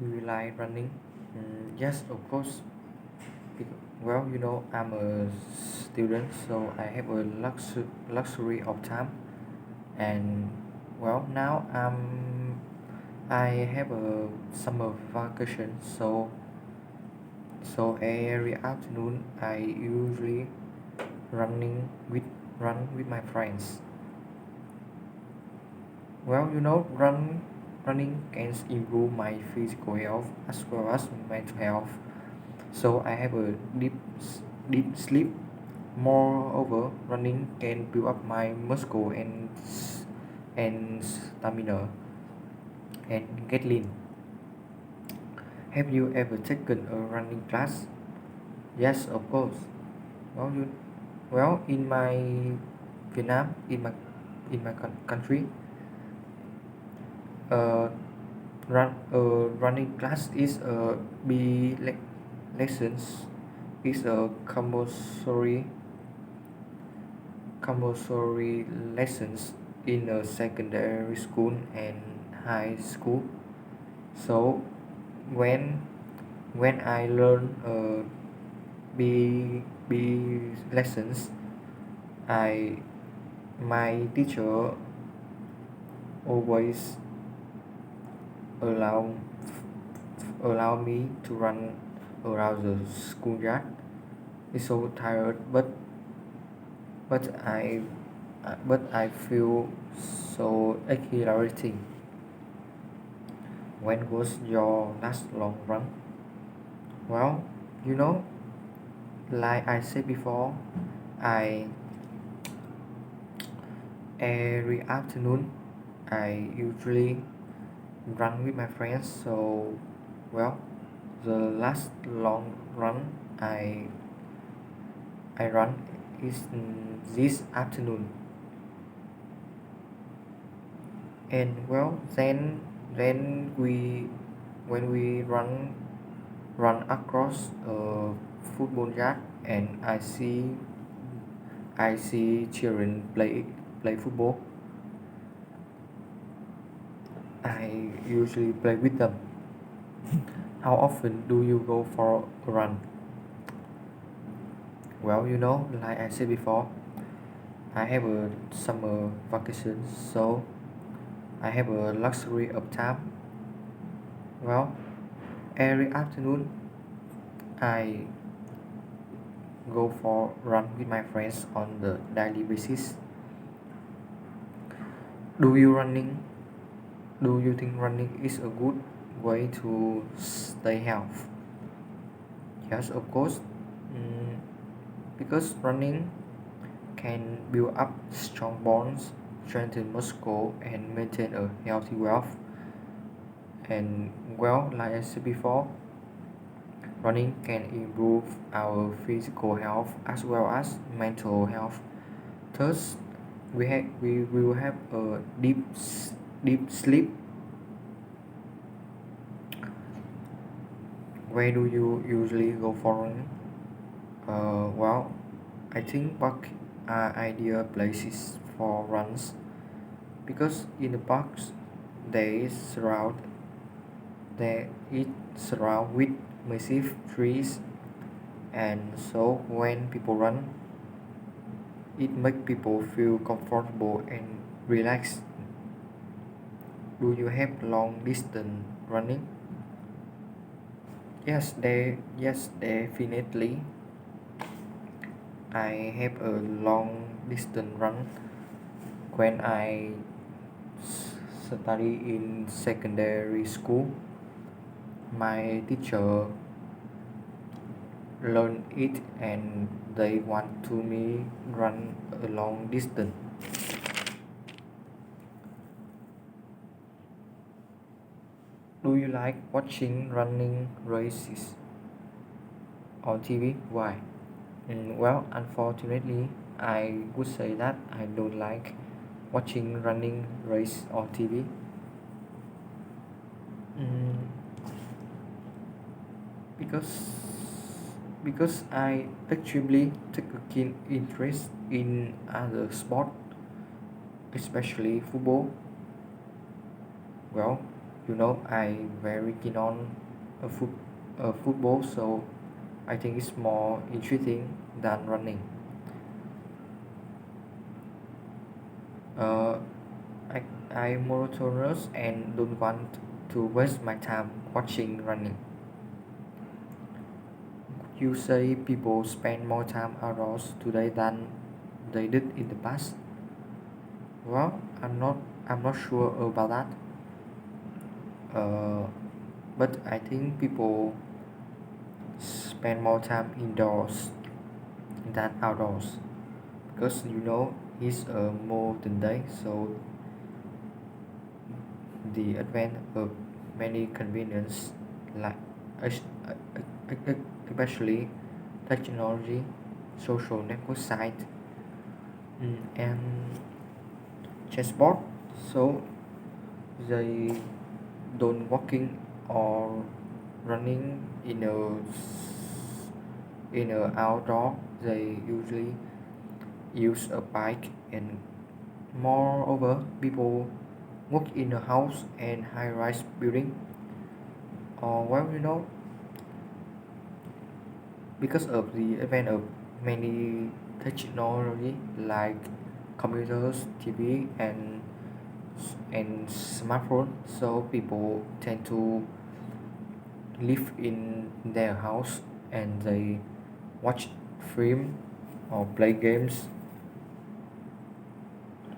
Do you like running? Yes, of course. Well, I'm a student, so I have a luxury of time, and now I have a summer vacation, so every afternoon I usually running with run with my friends. Running can improve my physical health as well as mental health. So I have a deep sleep. Moreover, running can build up my muscle and stamina and get lean. Have you ever taken a running class? Yes, of course. Well, you in my Vietnam, country, uh, running class is a B lessons is a compulsory lessons in a secondary school and high school. So when I learn B lessons, I my teacher always allow me to run around the schoolyard. It's so tired, but I feel so exhilarating. When was your last long run? Well, you know, like I said before, I every afternoon I usually run with my friends. So, well, the last long run I run is this afternoon, and then we when we run across a football yard, and I see children play football. I usually play with them. How often do you go for a run? Well, like I said before, I have a summer vacation, so I have a luxury of time. Well, every afternoon I go for run with my friends on the daily basis. Do you running? Do you think running is a good way to stay healthy? Yes, of course. Mm, because running can build up strong bones, strengthen muscle, and maintain a healthy wealth. And like I said before, running can improve our physical health as well as mental health. Thus, we will have a deep sleep. Where do you usually go for running? Well, I think park are ideal places for runs because in the parks they surround they it surround with massive trees, and so when people run, it make people feel comfortable and relaxed. Do you have long distance running? Yes, definitely. I have a long distance run when I study in secondary school. My teacher learned it, and they want to me run a long distance. Do you like watching running races on TV? Why? Unfortunately, I would say that I don't like watching running race on TV. Mm, because I actually take a keen interest in other sport, especially football. Well, I very keen on football, so I think it's more interesting than running. Uh, I, I'm monotonous and don't want to waste my time watching running. You say people spend more time outdoors today than they did in the past. Well, I'm not sure about that. Uh, but I think people spend more time indoors than outdoors because it's a modern day, so the advent of many convenience like es- especially technology, social network site, and chessboard, so they don't walking or running in a outdoor. They usually use a bike, and moreover people work in a house and high-rise building, or because of the advent of many technology like computers, TV, and smartphone, so people tend to live in their house and they watch film or play games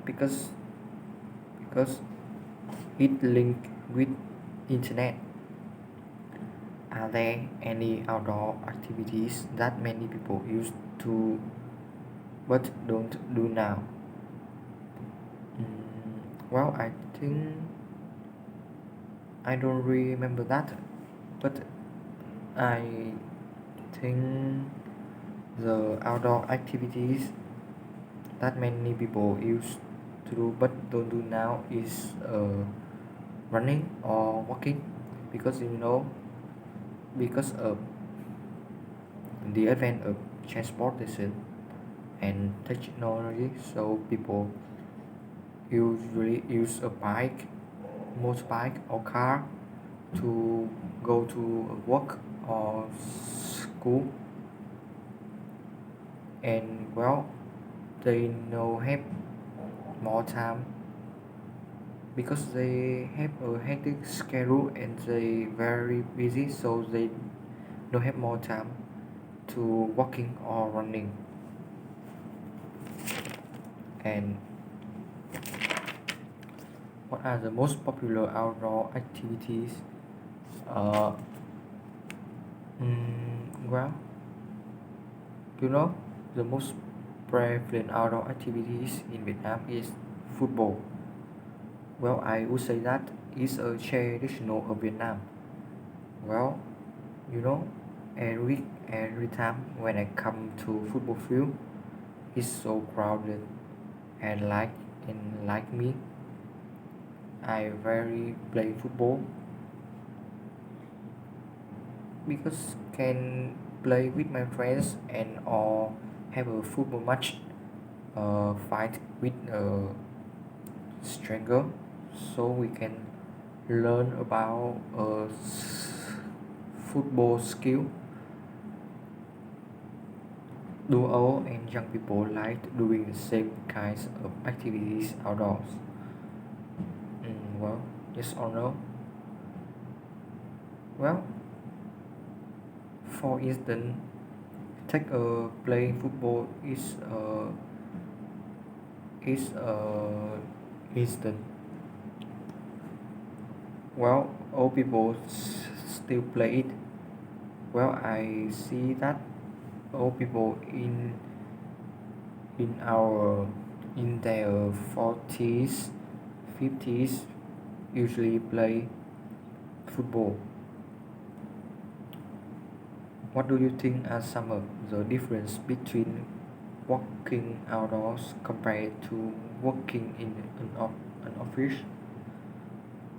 because because it link with internet. Are there any outdoor activities that many people used to but don't do now? Well, I think I don't remember that, but I think the outdoor activities that many people used to do but don't do now is running or walking, because because of the advent of transportation and technology, so people usually use a bike, motorbike or car to go to work or school, and they now have more time because they have a hectic schedule and they very busy, so they don't have more time to walking or running. And what are the most popular outdoor activities? uh, well, you know the most prevalent outdoor activities in Vietnam is football. Well, I would say that is a traditional of Vietnam. Well, you know, every time when I come to football field, it's so crowded, and like me, I very play football because can play with my friends and or have a football match, fight with a stranger, so we can learn about football skill. Duo and young people like doing the same kinds of activities outdoors. Well, yes or no? Well, for instance, take a playing football is instant. Well, all people still play it. Well, I see that all people in our in their 40s, 50s usually play football. What do you think are some of the difference between working outdoors compared to working in an office?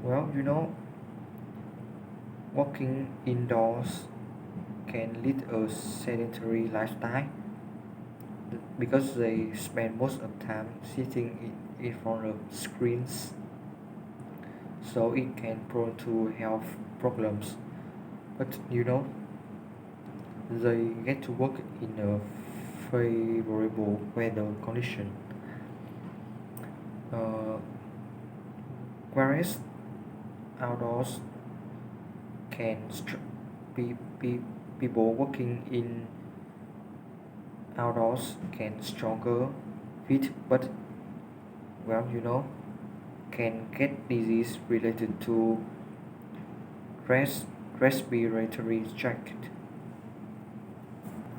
Well, working indoors can lead a sedentary lifestyle because they spend most of time sitting in front of screens. so it can prone to health problems. But they get to work in a favorable weather condition. Uh, Whereas outdoors can be people working in outdoors can stronger fit, but can get disease related to res- respiratory tract